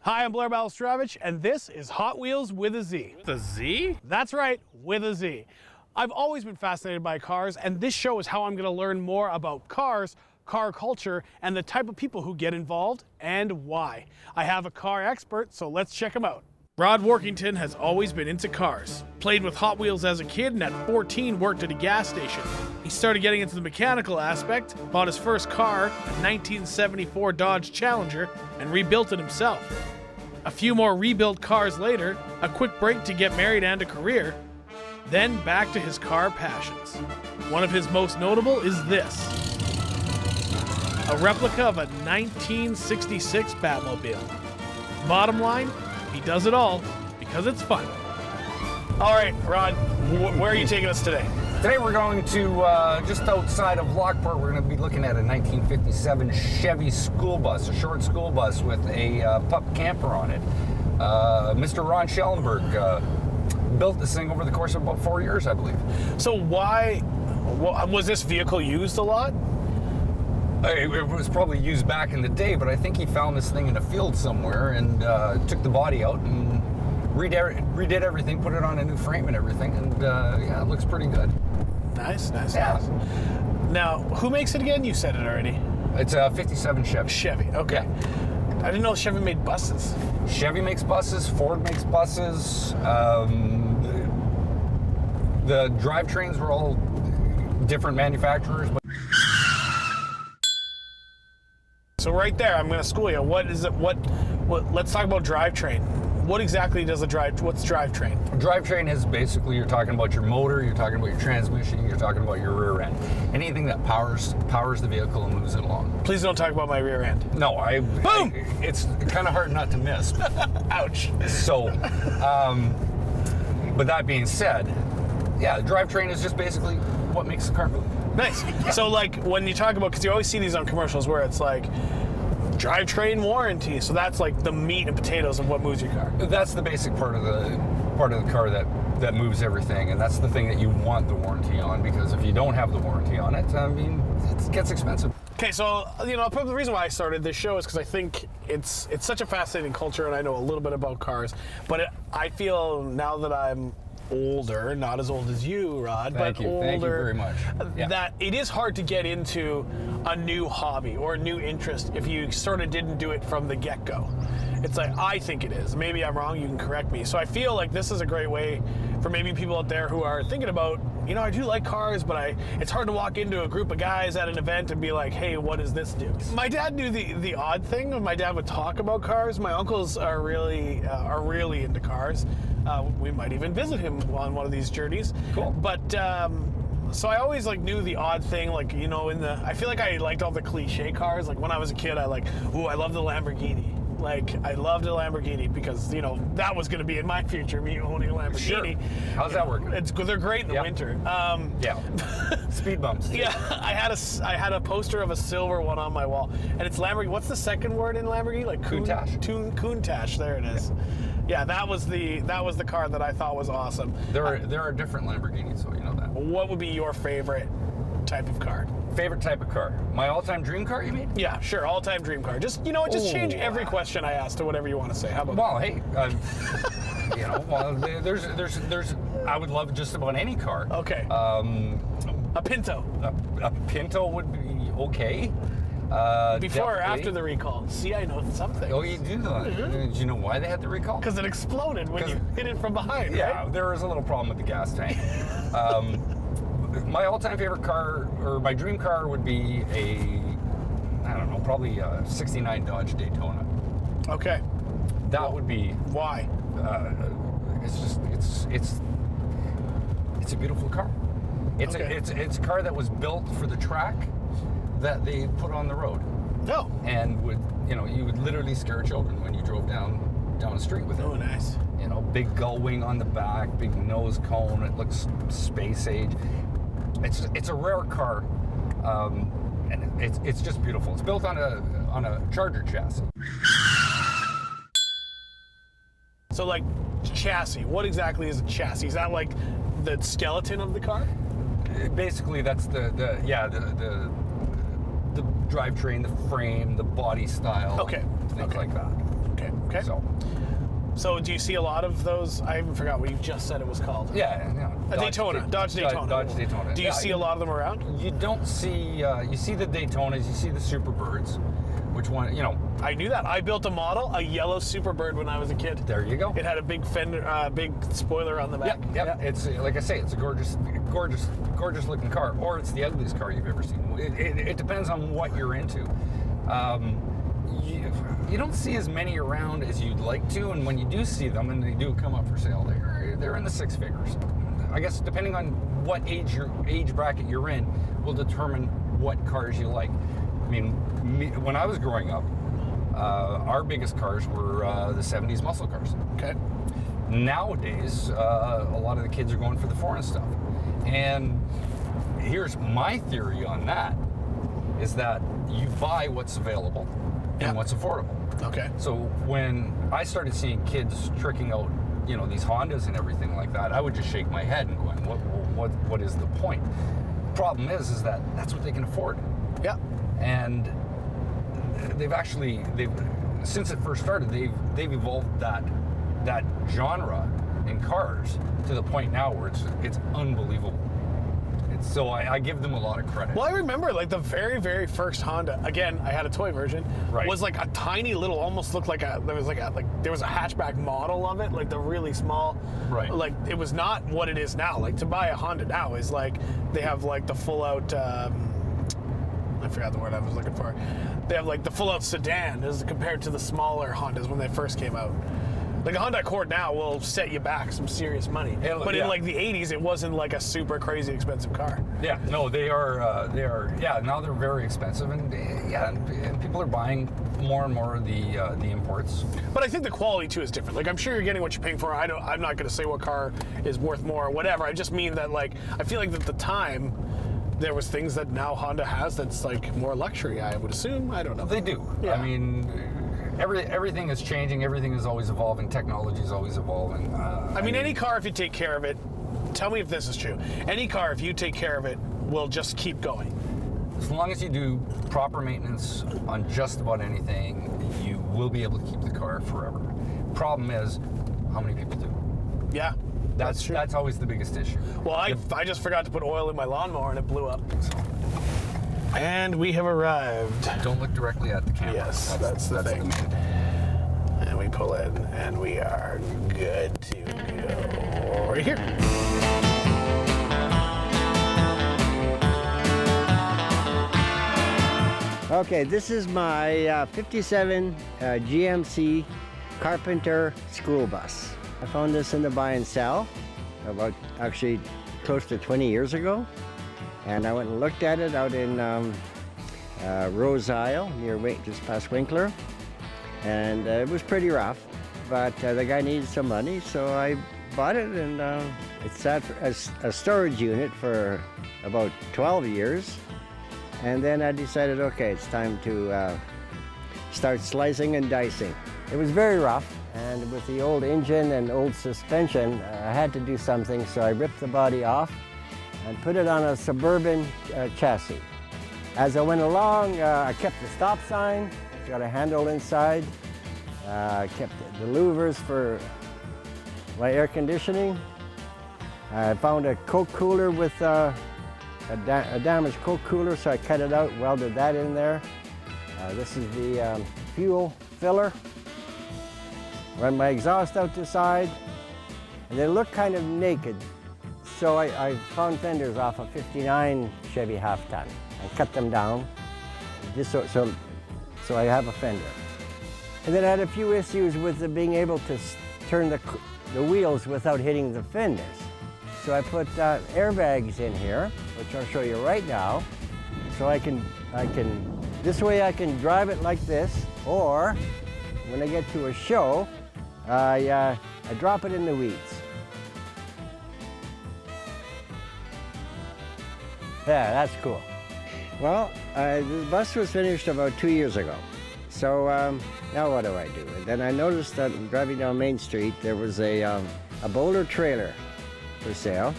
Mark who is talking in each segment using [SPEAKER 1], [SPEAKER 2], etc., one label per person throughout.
[SPEAKER 1] Hi, I'm Blair Malazdrewich, and this is Hot Wheels with a Z.
[SPEAKER 2] With a Z?
[SPEAKER 1] That's right, with a Z. I've always been fascinated by cars, and this show is how I'm going to learn more about cars, car culture, and the type of people who get involved and why. I have a car expert, so let's check him out. Rod Workington has always been into cars. Played with Hot Wheels as a kid and at 14 worked at a gas station. He started getting into the mechanical aspect, bought his first car, a 1974 Dodge Challenger, and rebuilt it himself. A few more rebuilt cars later, a quick break to get married and a career, then back to his car passions. One of his most notable is this. A replica of a 1966 Batmobile. Bottom line, he does it all because it's fun. All right, Rod, where are you taking us today?
[SPEAKER 3] Today we're going to just outside of Lockport. We're going to be looking at a 1957 Chevy school bus, a short school bus with a pup camper on it. Mr. Ron Schellenberg built this thing over the course of about 4 years, I believe.
[SPEAKER 1] So why, was this vehicle used a lot?
[SPEAKER 3] It was probably used back in the day, but I think he found this thing in a field somewhere and took the body out and redid everything, put it on a new frame and everything, and yeah, it looks pretty good.
[SPEAKER 1] Nice, nice,
[SPEAKER 3] yeah.
[SPEAKER 1] Nice. Now, who makes it again? You said it already.
[SPEAKER 3] It's a 57 Chevy.
[SPEAKER 1] Chevy, okay. Yeah. I didn't know Chevy made buses.
[SPEAKER 3] Chevy makes buses, Ford makes buses. The drivetrains were all different manufacturers.
[SPEAKER 1] So right there, I'm going to school you. What is it? What? Let's talk about drivetrain. What exactly does what's drivetrain?
[SPEAKER 3] Drivetrain is basically, you're talking about your motor, you're talking about your transmission, you're talking about your rear end. Anything that powers the vehicle and moves it along.
[SPEAKER 1] Please don't talk about my rear end.
[SPEAKER 3] No, Boom! It's kind of hard not to miss.
[SPEAKER 1] Ouch.
[SPEAKER 3] So, but that being said, yeah, the drivetrain is just basically what makes the car move.
[SPEAKER 1] Nice. So like when you talk about, because you always see these on commercials where it's like, drivetrain warranty. So that's like the meat and potatoes of what moves your car.
[SPEAKER 3] That's the basic part of the car that moves everything, and that's the thing that you want the warranty on, because if you don't have the warranty on it, I mean, it gets expensive.
[SPEAKER 1] Okay, so the reason why I started this show is because I think it's such a fascinating culture, and I know a little bit about cars, but I feel now that I'm older, not as old as you, Rod, but older.
[SPEAKER 3] Thank you very much. Yeah.
[SPEAKER 1] That it is hard to get into a new hobby or a new interest if you sort of didn't do it from the get-go. It's like, I think it is. Maybe I'm wrong, you can correct me. So I feel like this is a great way for maybe people out there who are thinking about, I do like cars, but it's hard to walk into a group of guys at an event and be like, hey, what does this do? My dad knew the odd thing. My dad would talk about cars. My uncles are really into cars. We might even visit him on one of these journeys. Cool. But so I always knew the odd thing, I feel like I liked all the cliche cars. Like when I was a kid, I love the Lamborghini. I loved a Lamborghini because, that was going to be in my future, me owning a Lamborghini.
[SPEAKER 3] Sure. How's that working?
[SPEAKER 1] They're great in the winter.
[SPEAKER 3] Yeah. Speed bumps.
[SPEAKER 1] Yeah, I had a poster of a silver one on my wall, and it's Lamborghini. What's the second word in Lamborghini?
[SPEAKER 3] Countach.
[SPEAKER 1] Countach. There it is. Yeah, that was the car that I thought was awesome.
[SPEAKER 3] There are different Lamborghinis, so you know that.
[SPEAKER 1] What would be your favorite type of car?
[SPEAKER 3] Favorite type of car? My all-time dream car, you mean?
[SPEAKER 1] Yeah, sure. All-time dream car. Just change every question I ask to whatever you want to say. How about?
[SPEAKER 3] Well, hey, there's. I would love just about any car.
[SPEAKER 1] Okay. A Pinto.
[SPEAKER 3] A Pinto would be okay.
[SPEAKER 1] Before or after the recall? See, I know something.
[SPEAKER 3] Oh, you do know. Mm-hmm. Did you know why they had the recall?
[SPEAKER 1] Because it exploded when you hit it from behind,
[SPEAKER 3] yeah,
[SPEAKER 1] right?
[SPEAKER 3] There was a little problem with the gas tank. My all-time favorite car, or my dream car, would be probably a 69 Dodge Daytona.
[SPEAKER 1] Okay.
[SPEAKER 3] That would be...
[SPEAKER 1] Why?
[SPEAKER 3] It's a beautiful car. It's a car that was built for the track that they put on the road.
[SPEAKER 1] No.
[SPEAKER 3] And you would literally scare children when you drove down the street with it.
[SPEAKER 1] Oh, nice.
[SPEAKER 3] Big gull wing on the back, big nose cone. It looks space age. It's a rare car, and it's just beautiful. It's built on a Charger chassis.
[SPEAKER 1] So chassis. What exactly is a chassis? Is that the skeleton of the car?
[SPEAKER 3] Basically, that's the drivetrain, the frame, the body style.
[SPEAKER 1] Okay.
[SPEAKER 3] Things like that.
[SPEAKER 1] Okay. So do you see a lot of those? I even forgot what you just said it was called.
[SPEAKER 3] Yeah.
[SPEAKER 1] A Daytona. Dodge Daytona.
[SPEAKER 3] Dodge Daytona.
[SPEAKER 1] Do you see a lot of them around?
[SPEAKER 3] You don't see, you see the Daytonas, you see the Superbirds, which one, you know.
[SPEAKER 1] I knew that. I built a model, a yellow Superbird when I was a kid.
[SPEAKER 3] There you go.
[SPEAKER 1] It had a big fender, big spoiler on the back.
[SPEAKER 3] Yep. It's, like I say, it's a gorgeous looking car, or it's the ugliest car you've ever seen. It depends on what you're into. You don't see as many around as you'd like to, and when you do see them, and they do come up for sale, they're in the six figures. I guess depending on what age bracket you're in will determine what cars you like. I mean, when I was growing up, our biggest cars were the 70s muscle cars.
[SPEAKER 1] Okay.
[SPEAKER 3] Nowadays, a lot of the kids are going for the foreign stuff. And here's my theory on that, is that you buy what's available and what's affordable.
[SPEAKER 1] Okay.
[SPEAKER 3] So when I started seeing kids tricking out, you know, these Hondas and everything like that, I would just shake my head and going, what is the point? Problem is that that's what they can afford.
[SPEAKER 1] Yeah.
[SPEAKER 3] And they've since it first started, they've evolved that genre in cars to the point now where it's unbelievable. So I give them a lot of credit.
[SPEAKER 1] Well, I remember like the very, very first Honda. Again, I had a toy version.
[SPEAKER 3] Right.
[SPEAKER 1] Was like a tiny little, almost looked like there was a hatchback model of it, like the really small.
[SPEAKER 3] Right.
[SPEAKER 1] Like it was not what it is now. Like to buy a Honda now is like they have like the full out. I forgot the word I was looking for. They have like the full out sedan as compared to the smaller Hondas when they first came out. Like a Honda Accord now will set you back some serious money. But in like the 80s, it wasn't like a super crazy expensive car.
[SPEAKER 3] Yeah, no, they are, now they're very expensive, and people are buying more and more of the imports.
[SPEAKER 1] But I think the quality too is different. Like I'm sure you're getting what you're paying for. I'm not going to say what car is worth more or whatever. I just mean that like, I feel like at the time, there was things that now Honda has that's like more luxury, I would assume. I don't know.
[SPEAKER 3] They do. Yeah. I mean, everything is changing. Everything is always evolving. Technology is always evolving.
[SPEAKER 1] I mean, any car, if you take care of it, tell me if this is true. Any car, if you take care of it, will just keep going.
[SPEAKER 3] As long as you do proper maintenance on just about anything, you will be able to keep the car forever. Problem is, how many people do?
[SPEAKER 1] Yeah. That's true.
[SPEAKER 3] That's always the biggest issue.
[SPEAKER 1] Well, I just forgot to put oil in my lawnmower and it blew up. So. And we have arrived.
[SPEAKER 3] Don't look directly at the camera.
[SPEAKER 1] Yes, that's the thing. And we pull in, and we are good to go. Right here.
[SPEAKER 2] Okay, this is my 57 GMC Carpenter school bus. I found this in the buy and sell about actually close to 20 years ago. And I went and looked at it out in Rose Isle near just past Winkler. And it was pretty rough, but the guy needed some money, so I bought it, and it sat as a storage unit for about 12 years. And then I decided, okay, it's time to start slicing and dicing. It was very rough, and with the old engine and old suspension, I had to do something, so I ripped the body off and put it on a Suburban chassis. As I went along, I kept the stop sign, got a handle inside, kept the louvers for my air conditioning. I found a Coke cooler with a damaged Coke cooler, so I cut it out, welded that in there. This is the fuel filler. Run my exhaust out the side, and they look kind of naked. So I found fenders off a 59 Chevy half-ton. I cut them down, just so I have a fender. And then I had a few issues with being able to turn the wheels without hitting the fenders. So I put airbags in here, which I'll show you right now. So this way I can drive it like this, or when I get to a show, I drop it in the weeds. Yeah, that's cool. Well, the bus was finished about 2 years ago. So now what do? And then I noticed that driving down Main Street, there was a Boulder trailer for sale.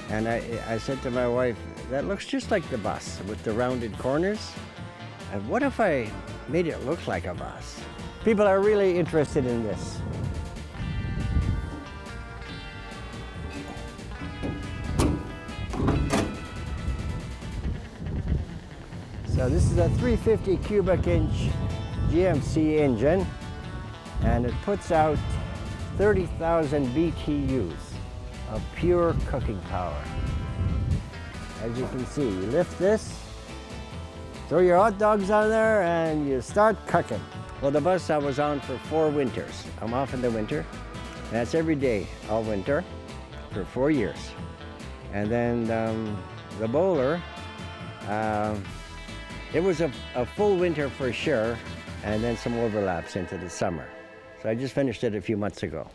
[SPEAKER 2] And I said to my wife, that looks just like the bus with the rounded corners. And what if I made it look like a bus? people are really interested in this. So this is a 350 cubic inch GMC engine, and it puts out 30,000 BTUs of pure cooking power. As you can see, you lift this, throw your hot dogs on there, and you start cooking. Well, the bus I was on for 4 winters. I'm off in the winter, and that's every day all winter for 4 years. And then the bowler, it was a full winter for sure, and then some overlaps into the summer. So I just finished it a few months ago.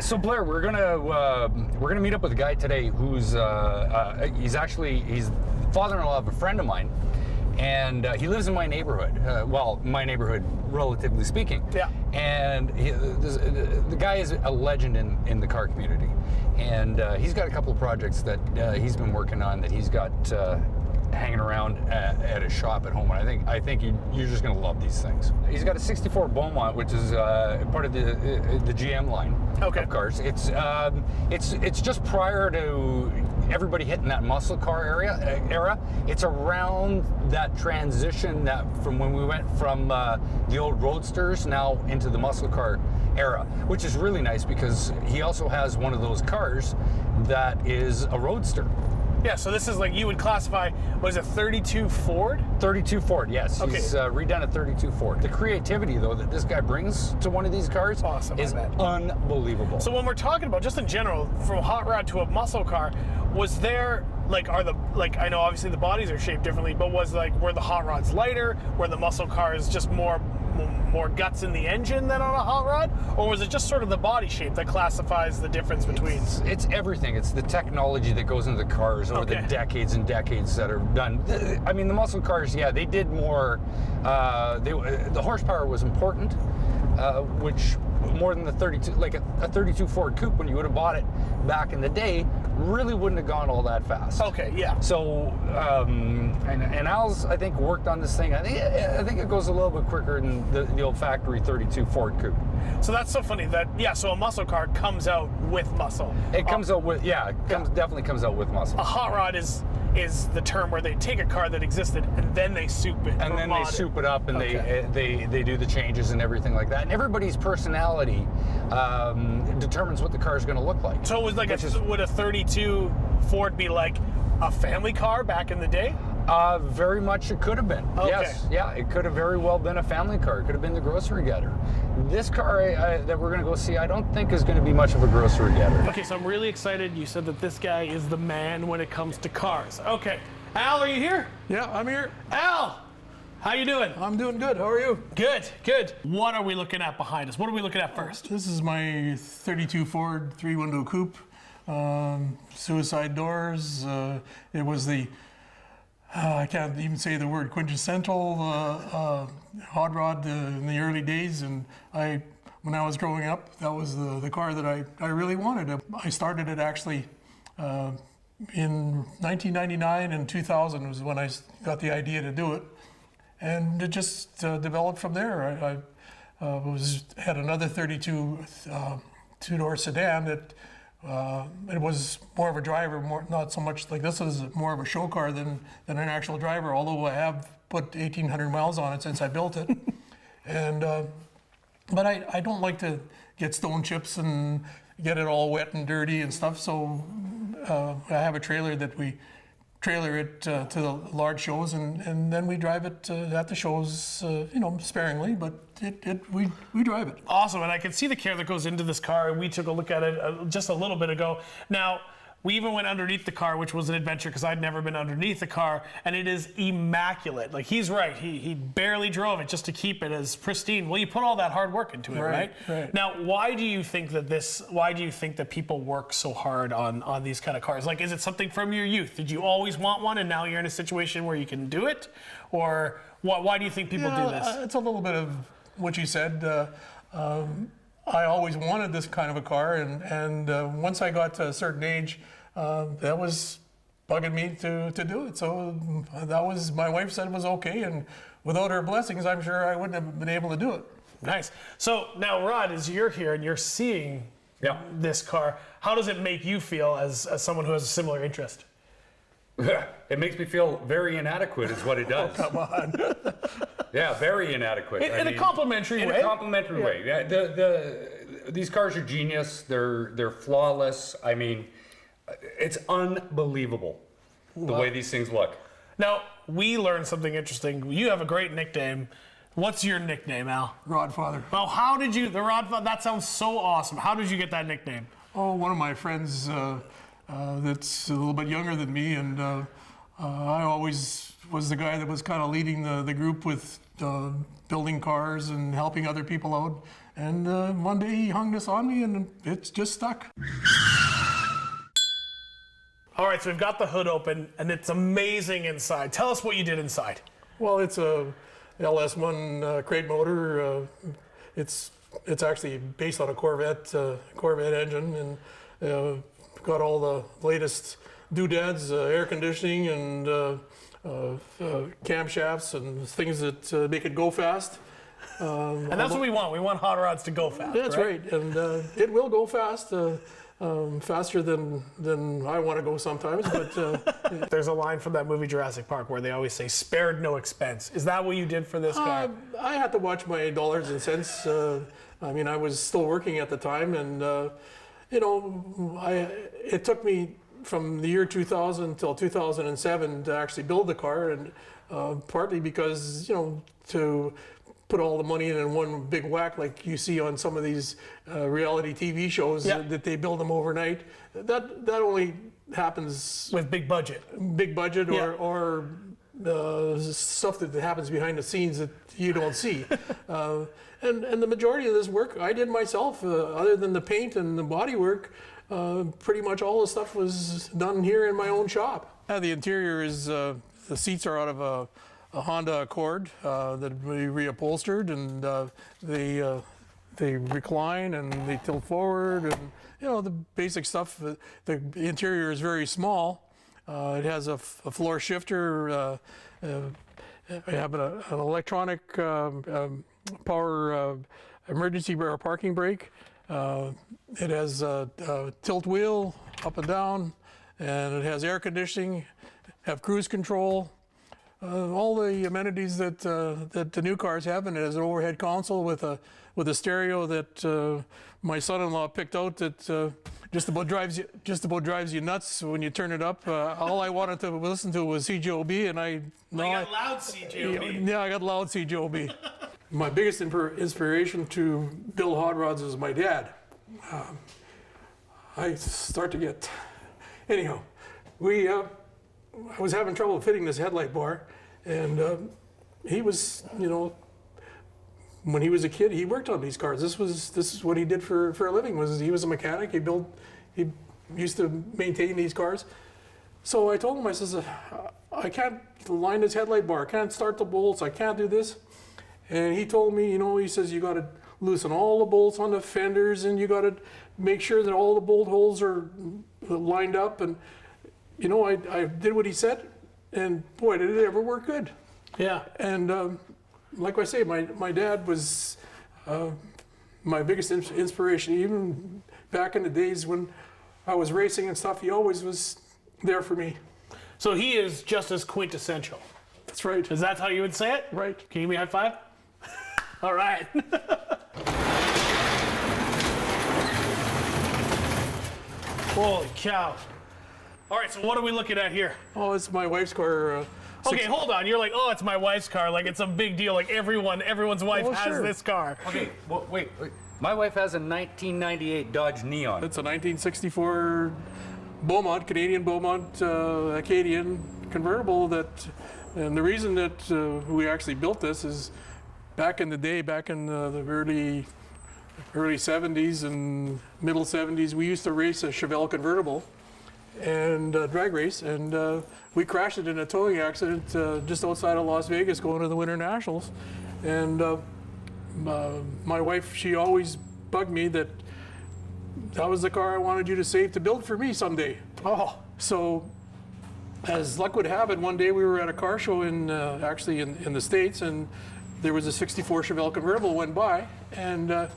[SPEAKER 3] So Blair, we're gonna meet up with a guy today who's he's the father-in-law of a friend of mine, and he lives in my neighborhood. Well, my neighborhood, relatively speaking. Yeah. And the guy is a legend in the car community, and he's got a couple of projects that he's been working on that he's got hanging around at his shop at home, and I think you're just gonna love these things. He's got a '64 Beaumont, which is part of the GM line of cars. It's just prior to everybody hitting that muscle car era. It's around that transition that from when we went from the old roadsters now into the muscle car era, which is really nice because he also has one of those cars that is a roadster.
[SPEAKER 1] Yeah, so this is like, you would classify, what is it, 32 Ford?
[SPEAKER 3] 32 Ford, yes. Okay. He's redone a 32 Ford. The creativity, though, that this guy brings to one of these cars is unbelievable.
[SPEAKER 1] So when we're talking about, just in general, from a hot rod to a muscle car, was there, like, I know obviously the bodies are shaped differently, but were the hot rods lighter? Were the muscle cars just more guts in the engine than on a hot rod? Or was it just sort of the body shape that classifies the difference between?
[SPEAKER 3] It's everything. It's the technology that goes into the cars over the decades and decades that are done. I mean, the muscle cars, yeah, they did more, the horsepower was important, which more than the 32, like a 32 Ford Coupe, when you would have bought it back in the day, really wouldn't have gone all that fast.
[SPEAKER 1] Okay, yeah.
[SPEAKER 3] So, and Al's, I think, worked on this thing. I think it goes a little bit quicker than the old factory 32 Ford Coupe.
[SPEAKER 1] So that's so funny that, yeah, so a muscle car comes out with muscle.
[SPEAKER 3] It comes out with, definitely comes out with muscle.
[SPEAKER 1] A hot rod is the term where they take a car that existed and then they soup it.
[SPEAKER 3] And then they soup it up and they do the changes and everything like that. And everybody's personality determines what the car is going to look like.
[SPEAKER 1] So it was like, would a 32 Ford be like a family car back in the day?
[SPEAKER 3] Very much it could have been. Okay. Yes, yeah, it could have very well been a family car. It could have been the grocery getter. This car that we're going to go see, I don't think is going to be much of a grocery getter.
[SPEAKER 1] Okay, so I'm really excited. You said that this guy is the man when it comes to cars. Okay, Al, are you here?
[SPEAKER 4] Yeah, I'm here.
[SPEAKER 1] Al, how you doing?
[SPEAKER 4] I'm doing good. How are you?
[SPEAKER 1] Good, good. What are we looking at behind us? What are we looking at first?
[SPEAKER 4] This is my 32 Ford 3-window coupe. Suicide doors. It was the I can't even say the word quintessential hot rod in the early days, and when I was growing up, that was the car that I really wanted. I started it actually in 1999 and 2000 was when I got the idea to do it, and it just developed from there. I had another 32 two-door sedan that it was more of a driver, not so much like this is more of a show car than an actual driver, although I have put 1,800 miles on it since I built it. And but I don't like to get stone chips and get it all wet and dirty and stuff, so I have a trailer that we trailer it to the large shows, and then we drive it at the shows, sparingly, but we drive it.
[SPEAKER 1] Awesome, and I can see the care that goes into this car. We took a look at it just a little bit ago. Now, we even went underneath the car, which was an adventure because I'd never been underneath the car, and it is immaculate. Like, he's right. He barely drove it just to keep it as pristine. Well, you put all that hard work into it, right?
[SPEAKER 4] Right.
[SPEAKER 1] Now, why do you think that people work so hard on these kind of cars? Like, is it something from your youth? Did you always want one and now you're in a situation where you can do it? Or why do you think people do this?
[SPEAKER 4] It's a little bit of what you said. I always wanted this kind of a car, and once I got to a certain age, that was bugging me to do it. So that was, my wife said it was okay, and without her blessings, I'm sure I wouldn't have been able to do it.
[SPEAKER 1] Nice. So now, Rod, as you're here and you're seeing this car, how does it make you feel as someone who has a similar interest?
[SPEAKER 3] It makes me feel very inadequate is what it does.
[SPEAKER 4] Oh, come on.
[SPEAKER 3] Yeah, very inadequate.
[SPEAKER 1] In a complimentary way.
[SPEAKER 3] In a complimentary way. Yeah, these cars are genius. They're flawless. I mean, it's unbelievable the way these things look.
[SPEAKER 1] Now, we learned something interesting. You have a great nickname. What's your nickname, Al?
[SPEAKER 4] Rodfather.
[SPEAKER 1] Well, how did you, the Rodfather, that sounds so awesome. How did you get that nickname?
[SPEAKER 4] Oh, one of my friends that's a little bit younger than me, and I always was the guy that was kind of leading the group with building cars and helping other people out. And one day he hung this on me, and it's just stuck.
[SPEAKER 1] All right, so we've got the hood open, and it's amazing inside. Tell us what you did inside.
[SPEAKER 4] Well, it's a LS1 crate motor. It's actually based on a Corvette engine, and got all the latest doodads, air conditioning, and camshafts and things that make it go fast.
[SPEAKER 1] And that's what we want. We want hot rods to go fast.
[SPEAKER 4] That's right, and it will go fast. Faster than I want to go sometimes, but
[SPEAKER 1] there's a line from that movie Jurassic Park where they always say "spared no expense." Is that what you did for this car?
[SPEAKER 4] I had to watch my dollars and cents. I mean, I was still working at the time, and it took me from the year 2000 until 2007 to actually build the car, and partly because to put all the money in one big whack like you see on some of these reality TV shows that they build them overnight. That only happens
[SPEAKER 1] with big budget
[SPEAKER 4] or stuff that happens behind the scenes that you don't see. And the majority of this work I did myself, other than the paint and the body work. Pretty much all the stuff was done here in my own shop. The interior is, the seats are out of a Honda Accord that we reupholstered, and they recline and they tilt forward, and the basic stuff. The interior is very small. It has a floor shifter. I have an electronic power emergency parking brake. It has a tilt wheel up and down, and it has air conditioning, have cruise control. All the amenities that the new cars have, and it has an overhead console with a stereo that my son-in-law picked out that just about drives you nuts when you turn it up. All I wanted to listen to was CJOB, and I
[SPEAKER 1] got loud CJOB.
[SPEAKER 4] Yeah, I got loud CJOB. My biggest inspiration to build hot rods is my dad. I start to get anyhow. I was having trouble fitting this headlight bar, and he was, when he was a kid, he worked on these cars. This is what he did for a living. He was a mechanic. He used to maintain these cars. So I told him, I says, I can't line this headlight bar. I can't start the bolts. I can't do this. And he told me, he says, you got to loosen all the bolts on the fenders, and you got to make sure that all the bolt holes are lined up. And I did what he said, and boy, did it ever work good.
[SPEAKER 1] Yeah.
[SPEAKER 4] And like I say, my dad was my biggest inspiration. Even back in the days when I was racing and stuff, he always was there for me.
[SPEAKER 1] So he is just as quintessential.
[SPEAKER 4] That's right.
[SPEAKER 1] Is that how you would say it?
[SPEAKER 4] Right.
[SPEAKER 1] Can you give me a high five? All right. Holy cow. All right, so what are we looking at here?
[SPEAKER 4] Oh, it's my wife's car.
[SPEAKER 1] Okay, hold on. You're like, oh, it's my wife's car. Like, it's a big deal. Like, everyone's wife has this car.
[SPEAKER 3] Okay, well, wait. My wife has a 1998 Dodge Neon.
[SPEAKER 4] It's a 1964 Beaumont, Canadian Beaumont Acadian convertible and the reason that we actually built this is back in the day, back in the early 70s and middle 70s, we used to race a Chevelle convertible and drag race, and we crashed it in a towing accident just outside of Las Vegas going to the Winter Nationals. And my wife, she always bugged me that was the car I wanted you to save to build for me someday.
[SPEAKER 1] Oh.
[SPEAKER 4] So as luck would have it, one day we were at a car show actually in the States, and there was a 64 Chevelle convertible went by, and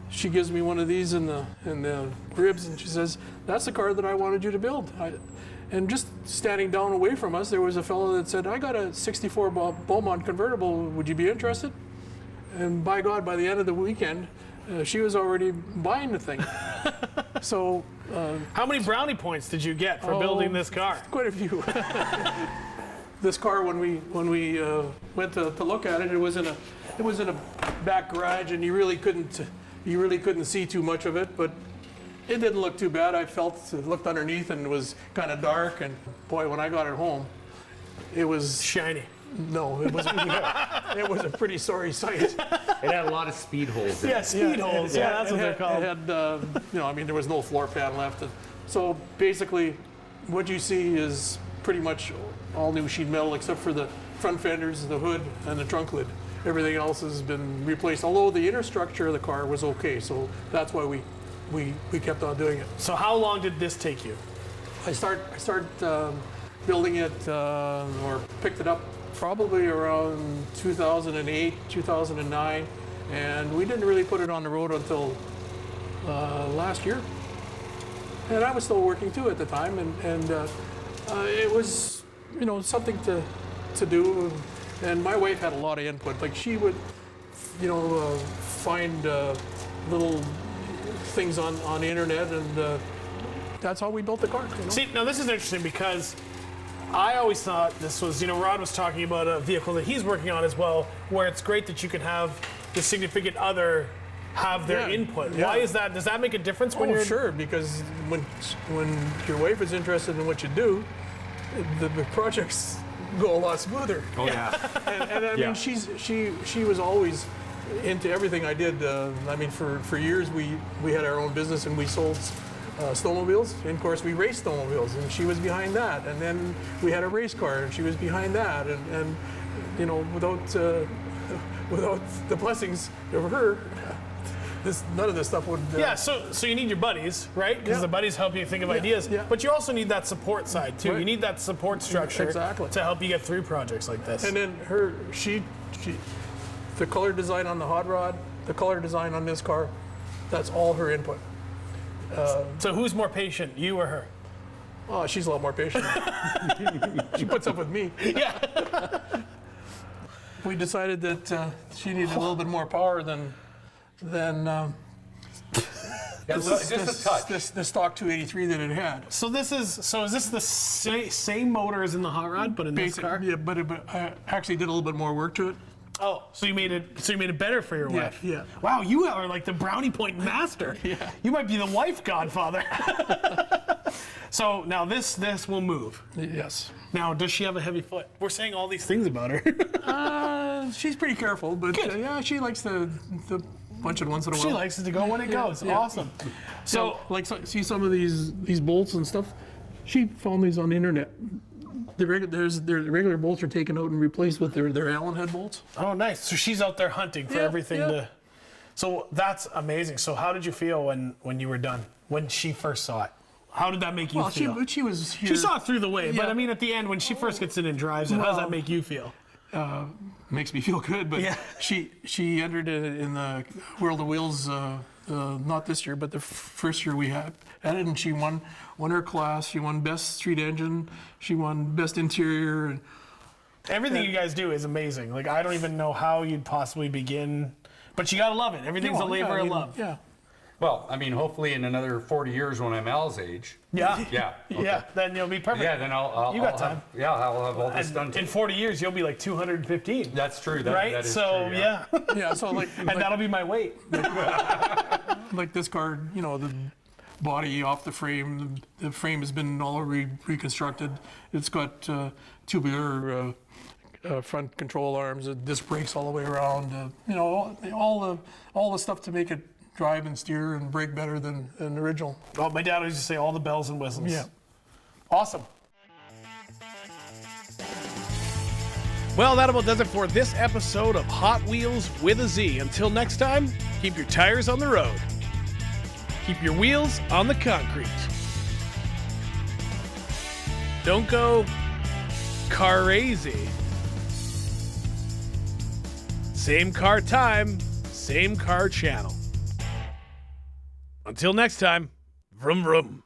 [SPEAKER 4] she gives me one of these in the ribs, and she says, "That's the car that I wanted you to build." And just standing down away from us, there was a fellow that said, "I got a 64 Beaumont convertible. Would you be interested?" And by God, by the end of the weekend, she was already buying the thing. So,
[SPEAKER 1] How many brownie points did you get for building this car?
[SPEAKER 4] quite a few. This car, when we went to look at it, it was in a back garage, and you really couldn't see too much of it, but it didn't look too bad. I felt it looked underneath, and it was kind of dark. And boy, when I got it home, it was
[SPEAKER 1] Shiny.
[SPEAKER 4] no, it was it was a pretty sorry sight.
[SPEAKER 3] It had a lot of speed holes in
[SPEAKER 1] Yeah,
[SPEAKER 3] it.
[SPEAKER 1] speed holes. Yeah, that's what they're called.
[SPEAKER 4] It had, I mean, there was no floor pan left. So basically, what you see is pretty much all new sheet metal except for the front fenders, the hood, and the trunk lid. Everything else has been replaced, although the inner structure of the car was okay. So that's why we kept on doing it.
[SPEAKER 1] So how long did this take you?
[SPEAKER 4] I start building it or picked it up probably around 2008, 2009, and we didn't really put it on the road until last year. And I was still working too at the time, and it was something to do. And my wife had a lot of input. Like she would, find little things on the internet, and that's how we built the car.
[SPEAKER 1] See, now this is interesting because I always thought this was, Rod was talking about a vehicle that he's working on as well, where it's great that you can have the significant other have their
[SPEAKER 4] Yeah,
[SPEAKER 1] input.
[SPEAKER 4] yeah.
[SPEAKER 1] Why is that? Does that make a difference when
[SPEAKER 4] Oh,
[SPEAKER 1] you're
[SPEAKER 4] sure, because when your wife is interested in what you do, the projects go a lot smoother.
[SPEAKER 3] Oh yeah.
[SPEAKER 4] And I
[SPEAKER 3] Yeah.
[SPEAKER 4] mean, she was always into everything I did. I mean, for years we had our own business and we sold snowmobiles. And of course, we raced snowmobiles, and she was behind that. And then we had a race car, and she was behind that. And without the blessings of her, none of this stuff would.
[SPEAKER 1] Yeah, so you need your buddies, right? Because
[SPEAKER 4] Yeah.
[SPEAKER 1] the buddies help you think of ideas.
[SPEAKER 4] yeah.
[SPEAKER 1] But you also need that support side too.
[SPEAKER 4] Right.
[SPEAKER 1] You need that support structure
[SPEAKER 4] Exactly.
[SPEAKER 1] to help you get through projects like this.
[SPEAKER 4] And then the color design on the hot rod, the color design on this car, that's all her input.
[SPEAKER 1] So who's more patient, you or her?
[SPEAKER 4] Oh, she's a lot more patient. She puts up with me.
[SPEAKER 1] Yeah.
[SPEAKER 4] We decided that she needed a little bit more power than
[SPEAKER 3] Just a touch.
[SPEAKER 4] the stock 283 that it had.
[SPEAKER 1] So is this the same motor as in the hot rod, but in this car?
[SPEAKER 4] Yeah, but I actually did a little bit more work to it.
[SPEAKER 1] Oh, so you made it better for your wife.
[SPEAKER 4] Yeah.
[SPEAKER 1] Wow, you are like the brownie point master.
[SPEAKER 4] Yeah.
[SPEAKER 1] You might be the wife godfather. So now this will move.
[SPEAKER 4] Yes.
[SPEAKER 1] Now, does she have a heavy foot? We're saying all these things about her.
[SPEAKER 4] She's pretty careful, but
[SPEAKER 1] Good.
[SPEAKER 4] yeah, she likes to punch it once in a while.
[SPEAKER 1] She likes it to go when it goes.
[SPEAKER 4] yeah.
[SPEAKER 1] Awesome.
[SPEAKER 4] So, see some of these bolts and stuff. She found these on the internet. The regular bolts are taken out and replaced with their Allen head bolts.
[SPEAKER 1] Oh, nice. So she's out there hunting for
[SPEAKER 4] Yeah,
[SPEAKER 1] everything
[SPEAKER 4] yeah.
[SPEAKER 1] to. So that's amazing. So how did you feel when you were done? When she first saw it? How did that make you
[SPEAKER 4] Well,
[SPEAKER 1] feel?
[SPEAKER 4] she was here.
[SPEAKER 1] She saw it through the way, but
[SPEAKER 4] Yeah.
[SPEAKER 1] I mean, at the end, when she first gets in and drives it, how does that make you feel?
[SPEAKER 4] Makes me feel good, but
[SPEAKER 1] Yeah.
[SPEAKER 4] she entered in the World of Wheels, not this year, but the first year we had it, and she won her class. She won best street engine. She won best interior. And
[SPEAKER 1] Everything you guys do is amazing. Like, I don't even know how you'd possibly begin, but you gotta love it. Everything's a labor of love.
[SPEAKER 4] Yeah.
[SPEAKER 3] Well, I mean, hopefully in another 40 years when I'm Al's age.
[SPEAKER 1] Yeah.
[SPEAKER 3] Yeah. Okay.
[SPEAKER 1] Yeah. Then you'll be perfect.
[SPEAKER 3] Yeah, then I'll
[SPEAKER 1] You got
[SPEAKER 3] I'll
[SPEAKER 1] time.
[SPEAKER 3] I'll have all this done
[SPEAKER 1] And
[SPEAKER 3] too.
[SPEAKER 1] in 40 years, you'll be like 215.
[SPEAKER 3] That's true. That,
[SPEAKER 1] Right?
[SPEAKER 3] that is
[SPEAKER 1] So,
[SPEAKER 3] true,
[SPEAKER 1] yeah.
[SPEAKER 4] Yeah. So like
[SPEAKER 1] And that'll be my weight.
[SPEAKER 4] like this car, the body off the frame. The frame has been all reconstructed. It's got tubular front control arms, disc brakes all the way around. All the stuff to make it drive and steer and brake better than the original.
[SPEAKER 1] Well, my dad used to say all the bells and whistles.
[SPEAKER 4] Yeah.
[SPEAKER 1] Awesome. Well, that about does it for this episode of Hot Wheels with a Z. Until next time, keep your tires on the road. Keep your wheels on the concrete. Don't go crazy. Same car time, same car channel. Until next time, vroom vroom.